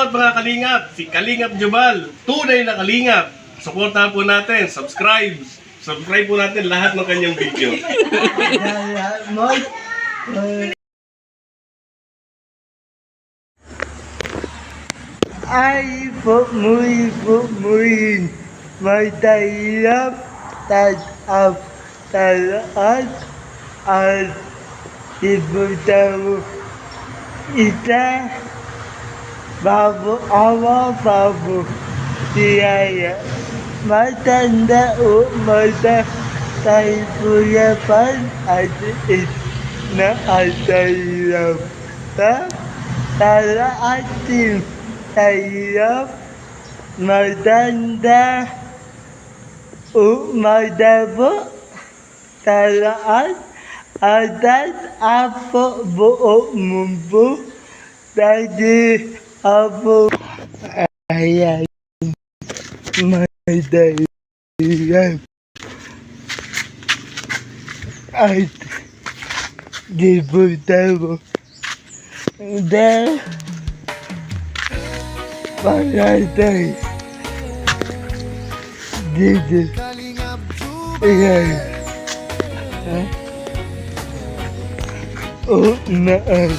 Shoutout mga kalingap, si Kalingap Jubal, tunay na kalingap. Suportahan po natin, subscribe po natin lahat ng kanyang video. Ay po muy magdahilap at talaan at ibutaw ita babo awa babo tiyaya matanda o mata tayo puyapan at na atayap ta talaatin tayo matanda o madabo talaan adat apo buo mumbu tadi apo ayan madalian at dibutabo de paratay didi ayan o naan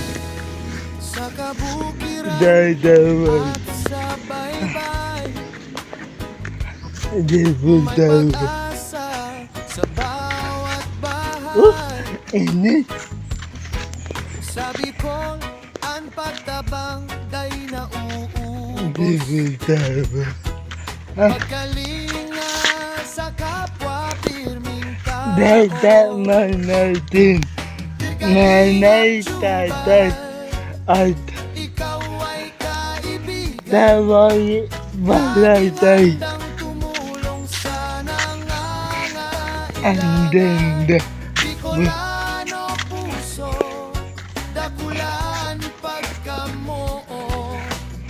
dadawan dibutabo ini sabi kong ang pagtabang day na dibutabo pagkalinga sa kapwa pirming ka dadaman natin nanay tatay at ikaw ay kaibigan tawag balatay ang tumulong sa nangangailangan ang ganda Bicolano puso dakulan pagkamoo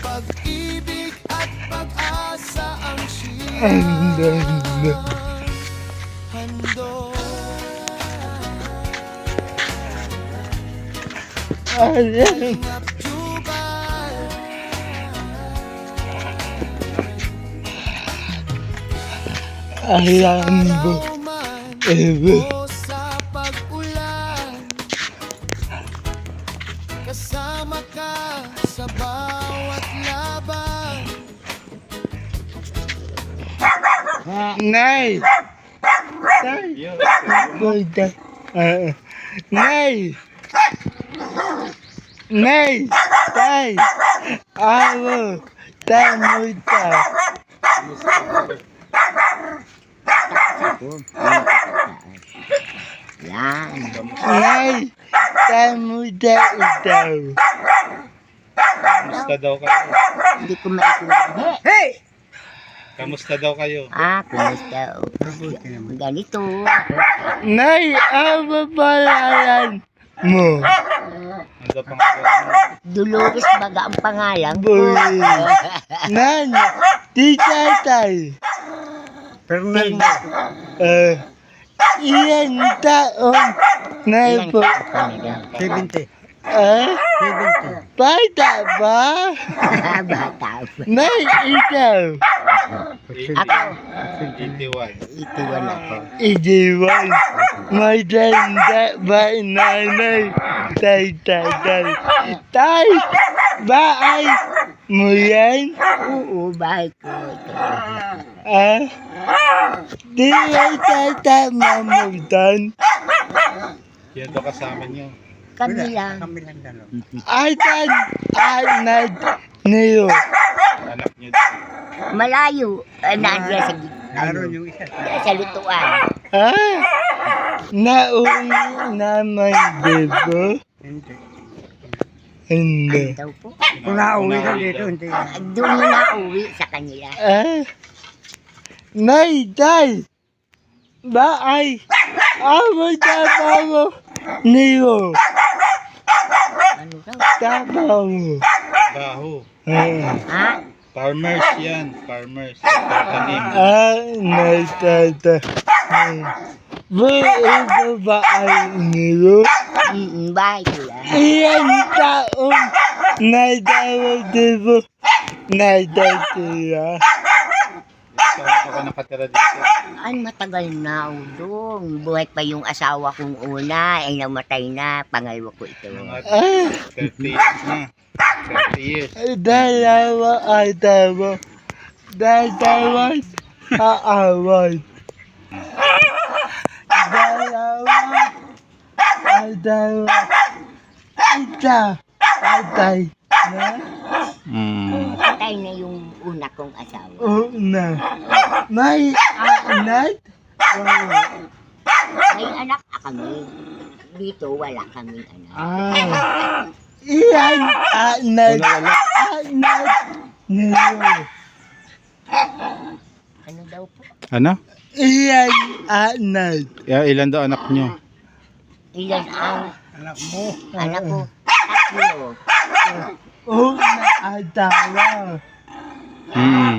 pag-ibig at pag-asa ang ang siyang ganda handog alam Kalingap Jubal alam mo araw man ebe o sa pag-ulan kasama ka sa bawat laban nay tay punta nay nay tay amo tamuta nay tamuta itaw Kamusta daw kayo? Hindi ko maintindihan. Kamusta daw kayo? Kumusta? Ganito. nay amo palalan mo Ano daw pangalan mo? Dolores baga ang pangalan ko. boy nan di tatay Fernando. iyan taon nay Ilang po taon ka na 70 bata ba daw? Bata pa. nay ikaw Ako, 81. itiwan ako. idiwan maganda ba nanay tay tay ba ay mo yan Oo, bahay ko. di ay tatama mo dan Yan daw kasama niyo. Kami lang. ay tan anad niyo Anak niyo daw. Malayo. Nandiyan sa gitna. Sa lutuan. nauwi naman diba hindi Daw po. Kung nauwi ka dito, Doon na uwi sa kanila. nay tay ba ay amo tama niyo Ano daw? tama mo trabaho. Ha? Farmers yan. Farmers. Nagtatanim. nagtata ito ba ay niyo Bahay ko lang. iyan taon na daw diba natatira. Saan ka nakatira dito? Ay, matagal na udong. Buhay pa yung asawa kong una, ay namatay na. Pangalawa ko ito. Mga Ah, 30 years na. 30 years. dalawa atawa. Dalawa aawat. Dalawa atawa. Isa patay na. Patay na yung una kong asawa. Una. May anak. Wala. May anak kami. Dito, wala kaming anak. Ah. Iyan anak. Anak niyo. Ano daw po? Ano? Iyan anak. Ilan daw anak nyo? Ilan ang Anak mo. anak ko? Tatlo. Una atawa.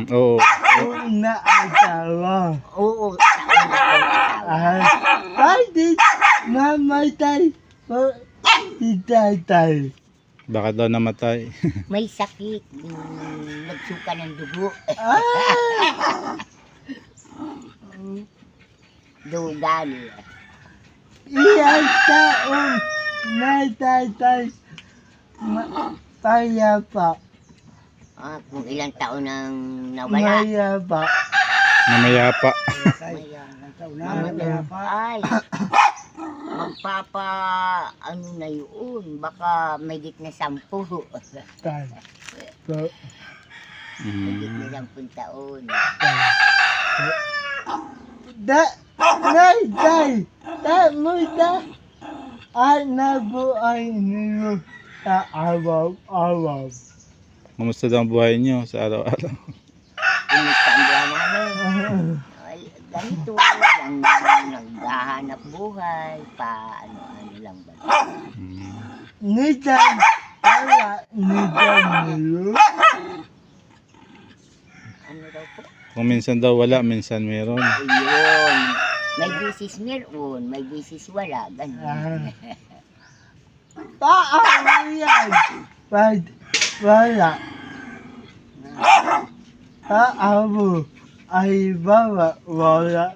Oo. Una atawa. Oo, sa una kong asawa. Bakit namatay po si tatay? Baka daw namatay. May sakit. Nagsuka ng dugo. Dugal. Iyan taong natatay payapa. Kung ilang taon nang nawala. Mayapa. Namayapa. Ay, magpapa, ano na yun, baka may git na 10. Tay. Po. May git na 10 taon. Tay. Mo ta. Nabuhay niyo sa araw-araw. Kamusta daw ang buhay nyo sa araw-araw? Kumusta ang buhay namin? Ay, ganito lang, naghahanap buhay, ano lang ba? Nitan. Wala nitan niyo. Ano daw po? Kung minsan daw wala, minsan meron. Ayun. May bisis meron, may bisis wala. Ganun. Paano yan? Pag wala. Paano ay wala.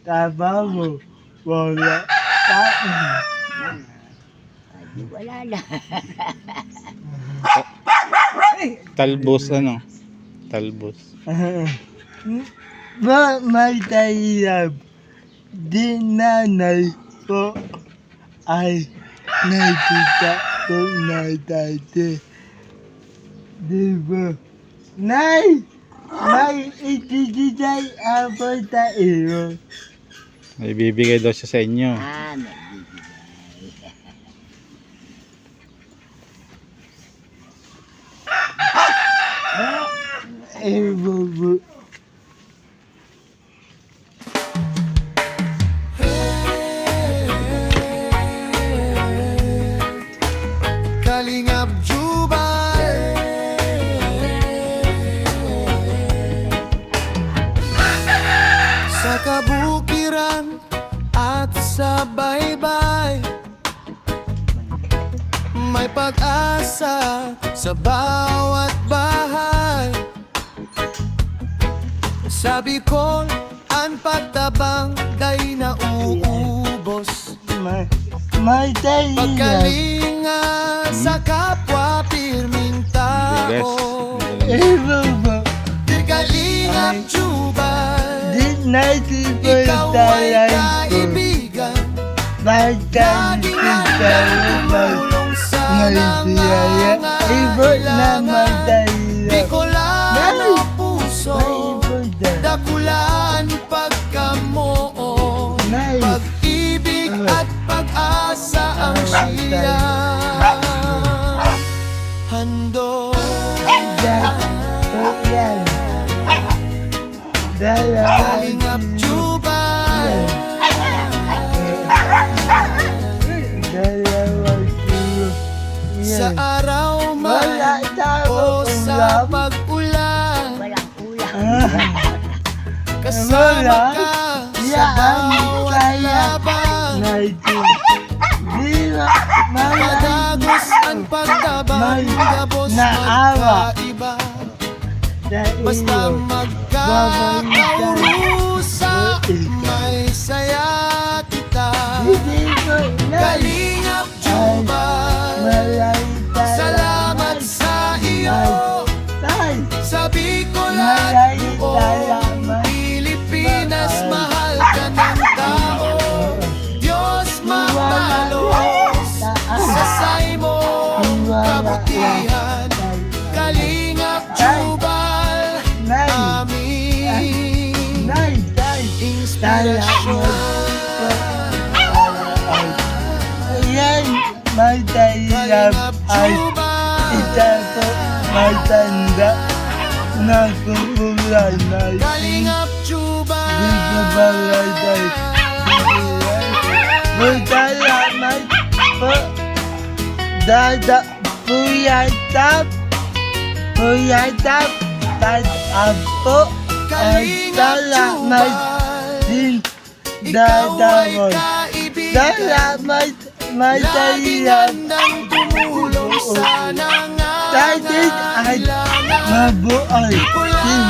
Tabaho wala. Paano? Ay, wala lang. Talbos ano? Talbos. May tahirap. Di nanay ko ay nakita ko na dati. Di ba? Nay! May itititay ako tayo. May bibigay daw siya sa inyo. May bibigay. Bubu. Kalingap Jubal. Sa kabukiran at sa baybay, may pag-asa sa bawat bahay. Sabi ko, ang pagtabang day nauubos. May tahirap. Pagkalinga sa kapwa pirming tao. Bubu. Di kalingap Jubal. Di natin ko Ikaw ay tayo ko. kaibigan. Magkang Laging kita handang tumulong sa Maligaya. Ibo na nangangailangan. Di magtahirap. ko lang ang puso. Dakulaan pagkamoo. Nay. Pag-ibig at pag-asa ang siya. Handog. Yan. Dalawa. Kalingap Jubal. Dalawa. Sa Yan. araw Wala man tayo o sa ulam. pag-ulan, Walang ulam. kasama Wala. ka sa Yan. bawat Kaya. laban. Natin. Di ba? Madagos ang pagtabang, May gabos naawa. magkaiba. Basta magkakaurusa, may saya kita. Kalingap Jubal, salamat sa iyo. Sa Bicol at buong Pilipinas, mahal ka ng tao. Diyos magpalos sa say mo kabutihan. Kalingap Jubal, aming inspirasyon. Ayan, matayap ay isa po matanda na kukulan na Kalingap Jubal, dito balay Salamat po Dada Puyatap Tatap po ay salamat din Dada mo Salamat matayap ng tumulong sa Tatit at nangangailangan. mabuhay din